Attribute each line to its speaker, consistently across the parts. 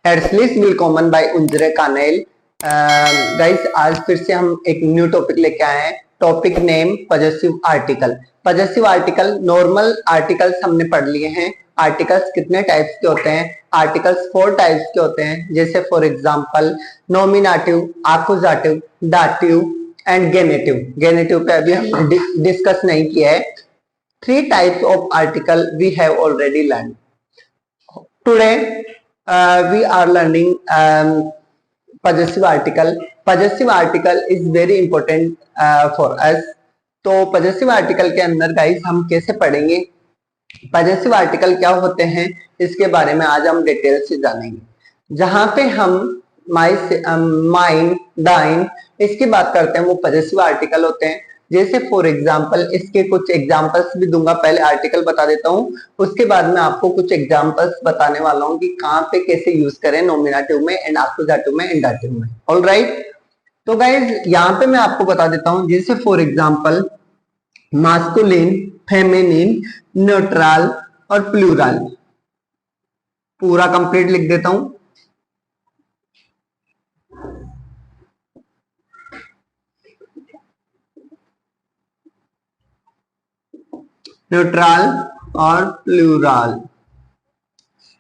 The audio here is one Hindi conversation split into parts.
Speaker 1: Herzlich willkommen by उंजरे कानेल। गाइस आज फिर से हम एक न्यू टॉपिक लेके आए हैं। Topic name possessive article. Possessive article, normal articles हमने पढ़ लिए हैं। आर्टिकल्स कितने टाइप्स के होते हैं? आर्टिकल्स 4 टाइप्स के होते हैं, जैसे for example nominative, accusative, dative and genitive. Genitive पे अभी हम डिस्कस नहीं किया है। 3 types of article we have already learn. Today we are learning possessive article. Possessive article is very important for us. तो possessive article के अंदर गाइस हम कैसे पढ़ेंगे, possessive article क्या होते हैं, इसके बारे में आज हम डिटेल से जानेंगे। जहां पे हम माइन, डाइन इसकी बात करते हैं वो possessive article होते हैं। जैसे फॉर एग्जाम्पल, इसके कुछ एग्जाम्पल्स भी दूंगा, पहले आर्टिकल बता देता हूँ, उसके बाद में आपको कुछ एग्जाम्पल्स बताने वाला हूँ कि कहाँ पे कैसे यूज करें नॉमिनेटिव में एंड आक्यूजेटिव में एंड दाटिव में। ऑल राइट, तो गाइज यहाँ पे मैं आपको बता देता हूँ, जैसे for example masculine, feminine, neutral और प्लूरल। पूरा कंप्लीट लिख देता हूँ। न्यूट्रल और प्लूरल,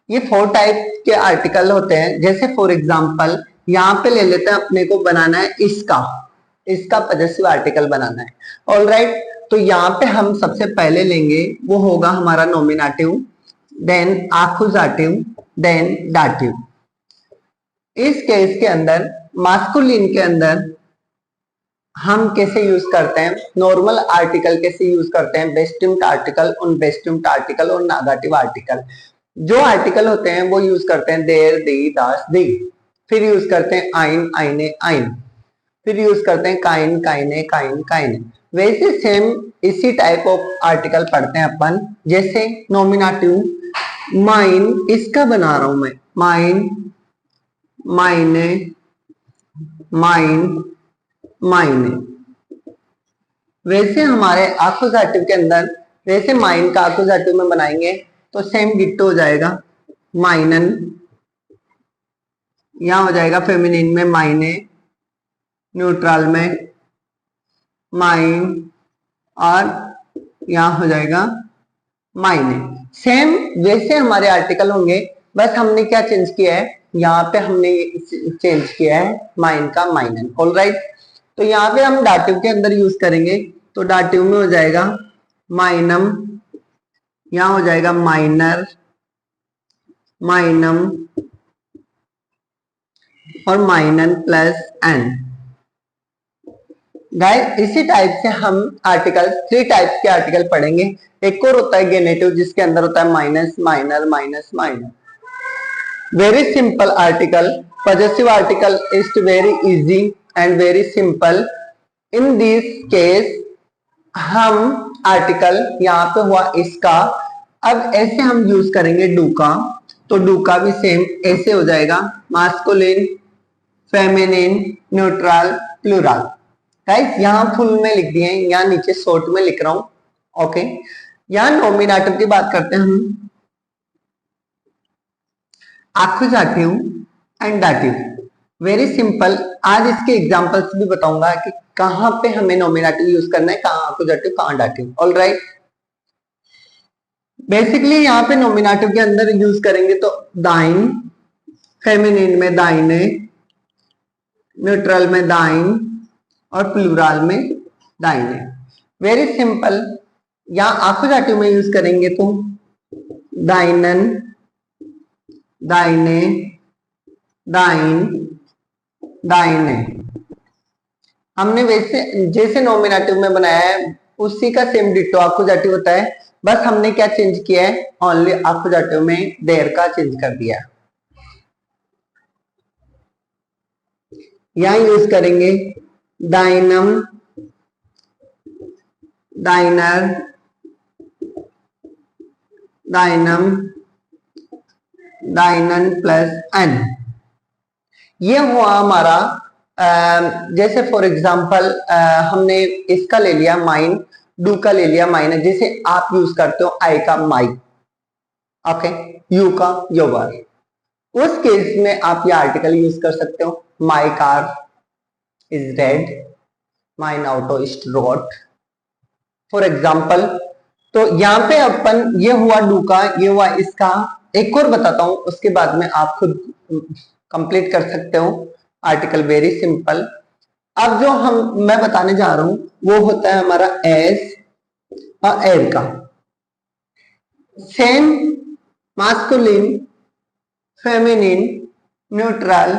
Speaker 1: ये 4 टाइप के आर्टिकल होते हैं। जैसे फॉर एग्जांपल यहाँ पे ले लेते हैं, अपने को बनाना है इसका पजेसिव आर्टिकल बनाना है। ऑल राइट, तो यहाँ पे हम सबसे पहले लेंगे वो होगा हमारा नॉमिनेटिव, देन आक्यूजेटिव, देन दाटिव। इस केस के अंदर मास्कुलिन के अंदर हम कैसे यूज करते हैं, नॉर्मल आर्टिकल कैसे यूज करते हैं, बेस्टिम्ड आर्टिकल, उनबेस्टिम्ड आर्टिकल और नेगेटिव आर्टिकल। जो आर्टिकल होते हैं वो यूज करते हैं देर, दी, दास, दी। फिर यूज करते हैं आइन, आइने, आइन। फिर यूज करते हैं काइन, काइने, काइन, काइने। वैसे सेम इसी टाइप ऑफ आर्टिकल पढ़ते हैं अपन। जैसे नॉमिनेटिव, माइन, इसका बना रहा हूं मैं, माइन, माइने, माइन, माइने। वैसे हमारे आक्यूजेटिव के अंदर, वैसे माइन का आक्यूजेटिव में बनाएंगे तो सेम डिट्टो हो जाएगा, माइनन। यहां हो जाएगा फेमिनिन में माइने, न्यूट्रल में माइन, और यहां हो जाएगा माइने। सेम वैसे हमारे आर्टिकल होंगे, बस हमने क्या चेंज किया है, यहाँ पे हमने चेंज किया है माइन का माइनन। ऑल राइट, तो यहाँ पे हम दाटिव के अंदर यूज करेंगे, तो दाटिव में हो जाएगा माइनम, यहां हो जाएगा माइनर, माइनम और माइनन प्लस एन। गाइस इसी टाइप से हम आर्टिकल, 3 टाइप्स के आर्टिकल पढ़ेंगे। एक और होता है गेनेटिव, जिसके अंदर होता है minus, minor, minus, minor. Very simple article, possessive article is very easy and very simple. In this case हम आर्टिकल यहाँ पे हुआ इसका, अब ऐसे हम यूज करेंगे डू का, तो डू का भी सेम ऐसे हो जाएगा, masculine, feminine, neutral, plural. Guys यहाँ फुल में लिख दिए, यहाँ नीचे शॉर्ट में लिख रहा हूं। ओके, यहाँ नॉमिनेटिव की बात करते हैं हम, आक्यूजेटिव एंड दाटिव। वेरी सिंपल, आज इसके एग्जांपल्स भी बताऊंगा कि कहां पे हमें नॉमिनेटिव यूज करना है, कहां आक्यूजेटिव, कहां दाटिव। ऑल राइट, बेसिकली यहाँ पे नॉमिनेटिव के अंदर यूज करेंगे तो दाइन, फेमिनिन में दाइने, न्यूट्रल में दाइन और प्लूरल में दाइने। वेरी सिंपल, यहाँ आक्यूजेटिव में यूज करेंगे तो दाइनन, दाइने, दाइन, दाइने। हमने वैसे जैसे नॉमिनेटिव में बनाया है उसी का सेम डिट्टो आक्यूजेटिव होता है, बस हमने क्या चेंज किया है, ओनली आक्यूजेटिव में देर का चेंज कर दिया। यहां यूज करेंगे दाइनम, दाइनर, दाइनम, दाइनन प्लस एन। ये हुआ हमारा, जैसे फॉर एग्जांपल हमने इसका ले लिया माइन, डू का ले लिया माइन, जैसे आप यूज करते हो आई का माई, ओके, यू का योवर। उस केस में आप ये आर्टिकल यूज कर सकते हो। My car is red, mine auto is road, for example. तो यहाँ पे अपन ये हुआ डू का, ये हुआ इसका। एक और बताता हूं, उसके बाद में आप खुद कंप्लीट कर सकते हो आर्टिकल। Very simple. अब जो मैं बताने जा रहा हूं वो होता है हमारा एज और एड का। Same, masculine, feminine, neutral,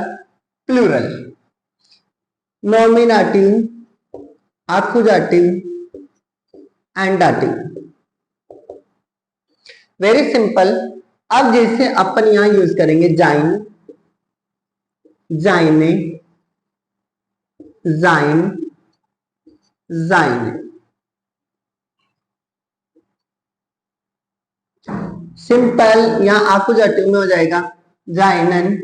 Speaker 1: plural, nominative, accusative and dative. Very simple. अब जैसे अपन यहां यूज करेंगे जाइन, जाइने, जाइन, जाइने। सिंपल, यहां एक्यूजेटिव में हो जाएगा जाइनन,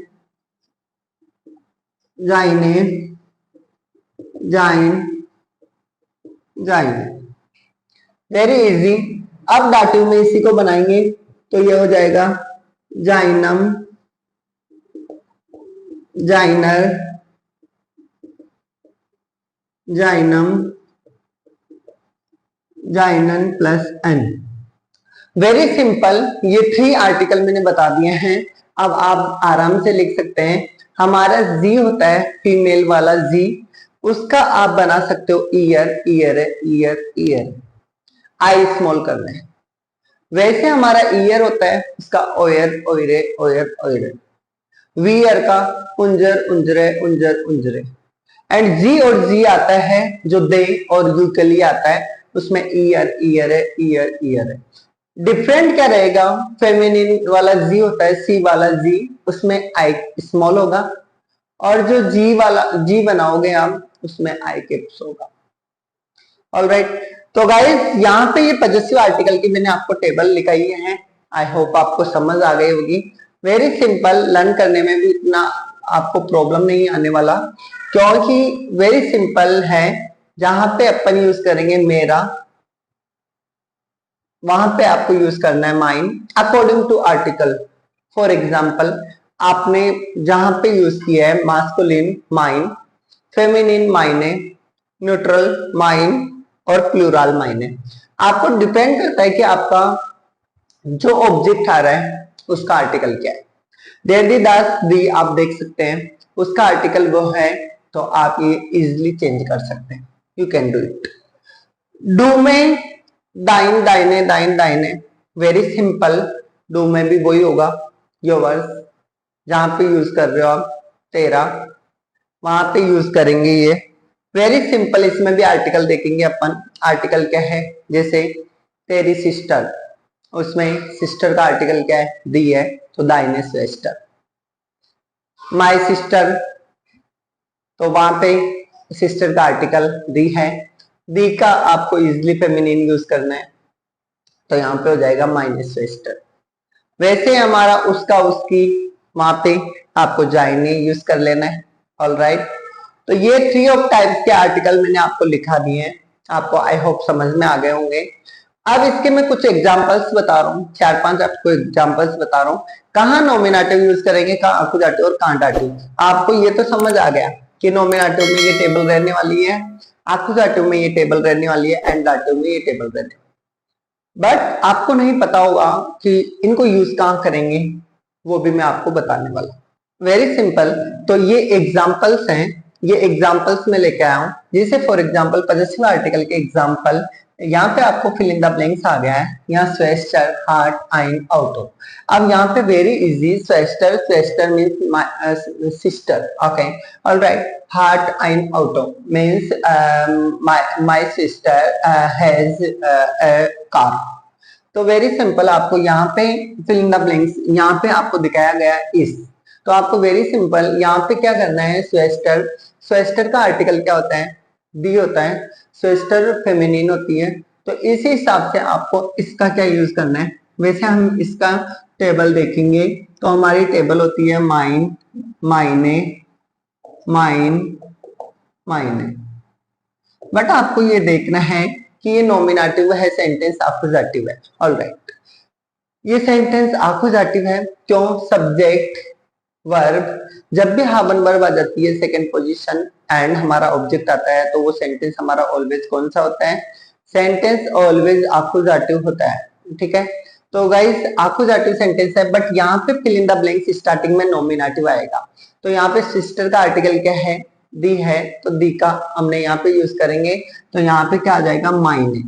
Speaker 1: जाइने, जाइन, जाइने। Very easy. अब दाटिव में इसी को बनाएंगे तो ये हो जाएगा जाइनम, जाइनर, जाइनम, जाइनन प्लस एन। Very simple. ये 3 आर्टिकल मैंने बता दिए हैं। अब आप आराम से लिख सकते हैं। हमारा जी होता है फीमेल वाला जी, उसका आप बना सकते हो ईयर, ईयर, ईयर, ईयर, आई स्मॉल करना है। वैसे हमारा ईयर होता है उसका ओयर, ओयरे, ओयर, ओयरे। वीयर का उंजर, उंजरे, उंजर, उंजरे। एंड जी और जी आता है जो दे और यू के लिए आता है, उसमें ईयर, ईयर है, ईयर, ईयर है। डिफरेंट क्या रहेगा, फेमिनिन वाला जी होता है, सी वाला जी, उसमें आई स्मॉल होगा, और जो जी वाला जी बनाओगे आप उसमें आई कैप्स होगा। ऑलराइट। तो गाइस यहाँ पे ये पजेसिव आर्टिकल की मैंने आपको टेबल लिखाई है। आई होप आपको समझ आ गई होगी। वेरी सिंपल, लर्न करने में भी इतना आपको प्रॉब्लम नहीं आने वाला, क्योंकि वेरी सिंपल है। जहां पे अपन यूज करेंगे मेरा, वहां पे आपको यूज करना है माइन according to article. For example, आपने जहां पे यूज किया है मास्कुलिन माइन, फेमिनिन माइने, न्यूट्रल माइन और प्लूरल माइने। आपको डिपेंड करता है कि आपका जो ऑब्जेक्ट आ रहा है उसका आर्टिकल क्या है। देर दास दी आप देख सकते हैं, उसका आर्टिकल वो है, तो आप ये इजिली चेंज कर सकते हैं। You can do it. Do में दाइन, दाइने, दाइन, दाइने। Very simple. डू में भी वही होगा, योवर्स, जहां पे यूज कर रहे हो आप तेरा, वहां पे यूज करेंगे ये। Very simple. इसमें भी आर्टिकल देखेंगे अपन। आर्टिकल क्या है, जैसे तेरी सिस्टर, उसमें सिस्टर का आर्टिकल क्या है, दी है, तो दाइने सिस्टर। माय सिस्टर, तो वहां पे सिस्टर का आर्टिकल दी है। दी का आपको इजिली फेमिनिन यूज करना है, तो यहाँ पे हो जाएगा माइनस सिस्टर। वैसे हमारा उसका, उसकी, वहां पे आपको जाइने यूज कर लेना है। ऑलराइट। तो ये 3 ऑफ टाइप्स के आर्टिकल मैंने आपको लिखा दिए हैं। आपको आई होप समझ में आ गए होंगे। अब इसके मैं कुछ एग्जांपल्स बता रहा हूँ, 4-5 आपको एग्जांपल्स बता रहा हूँ। कहाँ नॉमिनेटिव यूज करेंगे, कहाँ एक्यूजेटिव और कहाँ दाटिव। आपको ये तो समझ आ गया कि नॉमिनेटिव में ये टेबल रहने वाली है, एक्यूजेटिव में ये टेबल रहने वाली है, एंड दाटिव में ये टेबल रहने वाली है। बट आपको नहीं पता होगा कि इनको यूज कहाँ करेंगे, वो भी मैं आपको बताने वाला। Very simple. तो ये एग्जांपल्स हैं, ये एग्जांपल्स में लेके आया हूं। जैसे फॉर एग्जांपल पजेसिव आर्टिकल के एग्जांपल, यहाँ पे आपको फिल इन द ब्लैंक्स आ गया है। यहाँ स्वेस्टर, हार्ट, आइन, ऑटो। अब यहाँ पे वेरी इजी, स्वेस्टर, स्वेस्टर मीन्स सिस्टर, ओके, ऑलराइट। हार्ट, आइन, ऑटो means my sister has a car. तो वेरी सिंपल, आपको यहाँ पे फिल इन द ब्लैंक्स, यहाँ पे आपको दिखाया गया इस, तो आपको वेरी सिंपल यहाँ पे क्या करना है, स्वेस्टर, स्वेस्टर का आर्टिकल क्या होता है, दी होता है। स्वेस्टर फेमिनिन होती है, तो इसी हिसाब से आपको इसका क्या यूज करना है। वैसे हम इसका टेबल देखेंगे तो हमारी टेबल होती है माइन, माइने, माइन, माइने। बट आपको ये देखना है कि ये नॉमिनेटिव है, सेंटेंस एक्यूजेटिव है। ऑलराइट। ये सेंटेंस एक्यूजेटिव है, क्यों, सब्जेक्ट वर्ब, जब भी haben वर्ब आ जाती है सेकंड पोजीशन एंड हमारा ऑब्जेक्ट आता है तो वो सेंटेंस हमारा ऑलवेज कौन सा होता है, सेंटेंस ऑलवेज आकुजाटिव होता है, ठीक है। तो गाइस आकुजाटिव सेंटेंस है, बट यहाँ पे fill in the blanks starting में नॉमिनेटिव आएगा। तो यहाँ पे सिस्टर का आर्टिकल क्या है, दी है, तो दी का हमने यहाँ पे यूज करेंगे। तो यहाँ पे क्या आ जाएगा, माइन है।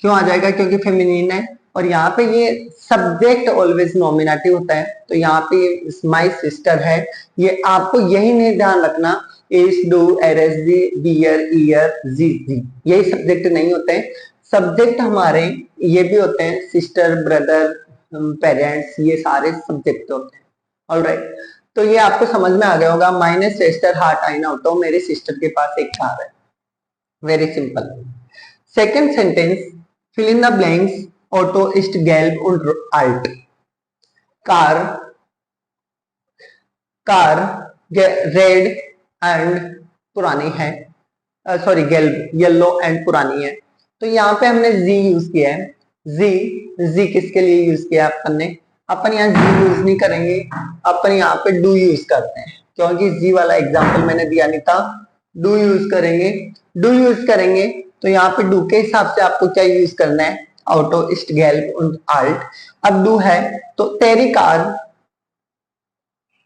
Speaker 1: क्यों आ जाएगा, क्योंकि फेमिनिन है, और यहाँ पे ये सब्जेक्ट ऑलवेज नॉमिनेटिव होता है। तो यहाँ पे माई सिस्टर है, ये आपको यही नहीं ध्यान रखना, इज, डू, एरएस, बियर, ईयर, जी, यही सब्जेक्ट नहीं होते हैं। सब्जेक्ट हमारे ये भी होते हैं, सिस्टर, ब्रदर, पेरेंट्स, ये सारे सब्जेक्ट होते हैं। ऑलराइट, तो ये आपको समझ में आ गया होगा। माइने सिस्टर हार्ट आई ऑटो, मेरे सिस्टर के पास एक कार है। Very simple. Second sentence, fill in the blanks, Auto ist gelb und alt. Car, car red and पुरानी है, सॉरी गेल्ब, येलो एंड पुरानी है। तो यहाँ पे हमने जी यूज किया है। जी किसके लिए यूज किया अपन ने, अपन यहाँ जी यूज नहीं करेंगे, अपन यहाँ पे डू यूज करते हैं, क्योंकि जी वाला एग्जाम्पल मैंने दिया नहीं था। डू यूज करेंगे, डू यूज करेंगे, तो यहाँ पे डू के हिसाब से आपको क्या यूज करना है, ऑटो इस्ट गेल्ब und alt। अब डू है तो तेरी कार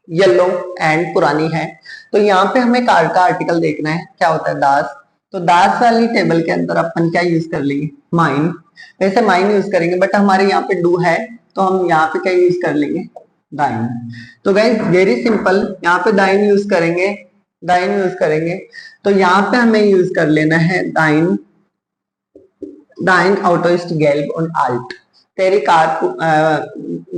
Speaker 1: येलो एंड पुरानी है। तो यहाँ पे हमें कार का आर्टिकल देखना है, क्या होता है, दास। तो दास वाली टेबल के अंदर अपन क्या यूज कर लेंगे, माइन। वैसे माइन यूज करेंगे, बट हमारे यहाँ पे डू है तो हम यहाँ पे क्या यूज कर लेंगे, दाइन। तो गाइस वेरी सिंपल, यहाँ पे दाइन यूज करेंगे, दाइन यूज करेंगे। तो यहाँ पे हमें यूज कर लेना है दाइन, दाइन ऑटो इस्ट गेल्ब und alt। तेरी कार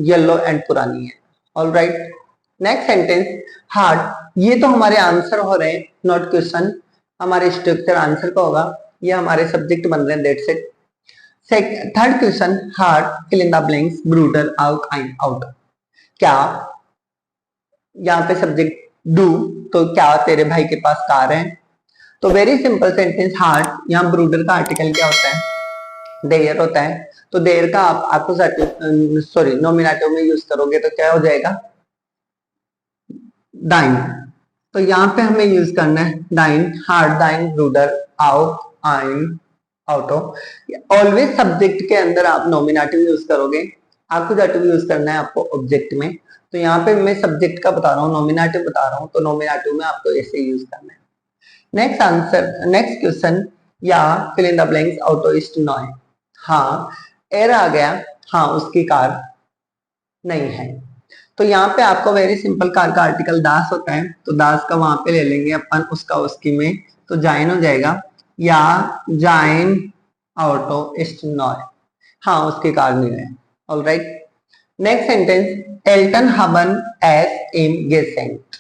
Speaker 1: येलो एंड पुरानी है। ऑलराइट, नेक्स्ट सेंटेंस, हार्ट। ये तो हमारे आंसर हो रहे हैं, नॉट क्वेश्चन। हमारे स्ट्रक्चर आंसर का होगा, ये हमारे सब्जेक्ट बन रहे हैं, दैट्स इट। थर्ड क्वेश्चन, हार्ट फिल इन द ब्लैंक्स, ब्रूडर आउट आइन आउट। क्या, यहाँ पे सब्जेक्ट डू, तो क्या तेरे भाई के पास कार है। तो वेरी सिंपल सेंटेंस, हार्ट, यहाँ ब्रूडर का आर्टिकल क्या होता है, देयर होता है। तो देयर का आप आकुजाटिव, सॉरी नॉमिनेटिव में यूज करोगे तो क्या हो जाएगा, दाइन। तो यहाँ पे हमें यूज करना है दाइन, हार्ट, दाइन, ब्रूडर, आउट, आइन, ऑटो। ऑलवेज सब्जेक्ट के अंदर आप नॉमिनेटिव यूज करोगे, आकुजाटिव यूज करना है आपको ऑब्जेक्ट में। तो यहाँ पे मैं सब्जेक्ट का बता रहा हूँ, नॉमिनेटिव बता रहा हूँ, तो नॉमिनेटिव में आपको ऐसे यूज करना है। नेक्स्ट आंसर, नेक्स्ट क्वेश्चन, या फिल इन द ब्लैंक्स, ऑटो इस्ट नॉय। हाँ, एर आ गया, हाँ उसकी कार नहीं है। तो यहाँ पे आपको वेरी सिंपल, कार का आर्टिकल दास होता है, तो दास का वहां पे ले लेंगे अपन, उसका उसकी में, तो जाइन हो जाएगा, या जाइन ऑटो इस्ट नॉय, हाँ उसकी कार नहीं है। ऑलराइट, नेक्स्ट सेंटेंस, एल्टन हबन एस इम गेसेंट।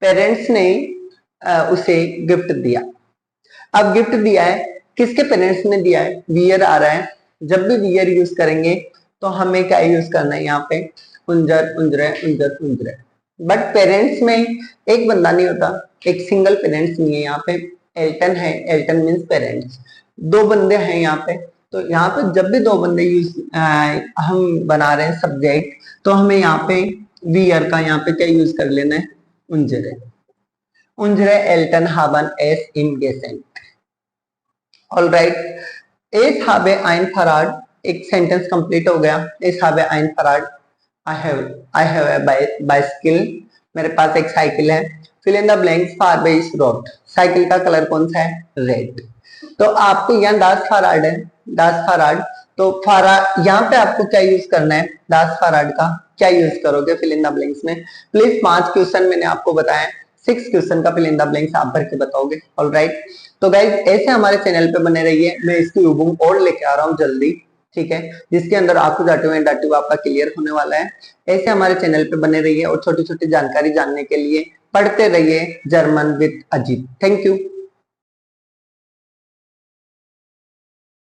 Speaker 1: पेरेंट्स ने उसे गिफ्ट दिया। अब गिफ्ट दिया है, किसके पेरेंट्स ने दिया है, वियर आ रहा है। जब भी वियर यूज करेंगे तो हमें क्या यूज करना है, यहाँ पे उंजर, उंजरे, उंजर, उंजरे। बट पेरेंट्स में एक बंदा नहीं होता, एक सिंगल पेरेंट्स नहीं है। यहाँ पे एल्टन है, एल्टन मीन्स पेरेंट्स, दो बंदे हैं यहाँ पे। तो यहाँ पे जब भी दो बंदे हम बना रहे हैं सब्जेक्ट, तो हमें यहाँ पे वियर का यहाँ पे क्या यूज कर लेना है, उंजरे, उंजरे एल्टन हाबन एस इम गेसेंट। ऑलराइट, एस हाबे आइन फराड, एक सेंटेंस कंप्लीट हो गया। एस हाबे आइन फराड, आई हैव ए बाइसिकल, मेरे पास एक साइकिल है। फिल इन द ब्लैंक्स, फारबे इज रोड, साइकिल का कलर कौन सा है, रेड। तो आपको यहाँ दास फराड है, दास फराड, तो फारा यहाँ पे आपको क्या यूज करना है, दास फराड का क्या यूज करोगे फिल इन द ब्लैंक्स में। प्लीज 5 क्वेश्चन मैंने आपको बताया, 6 क्वेश्चन का फिल इन द ब्लैंक्स आप भर के बताओगे। ऑलराइट, तो गाइज ऐसे हमारे चैनल पे बने रहिए, मैं इसकी यूबुक और लेके आ रहा हूँ जल्दी, ठीक है, जिसके अंदर आकुजाटिव एंड दाटिव आपका क्लियर होने वाला है। ऐसे हमारे चैनल पे बने रहिए और छोटी छोटी जानकारी जानने के लिए पढ़ते रहिए German with Ajit. Thank you.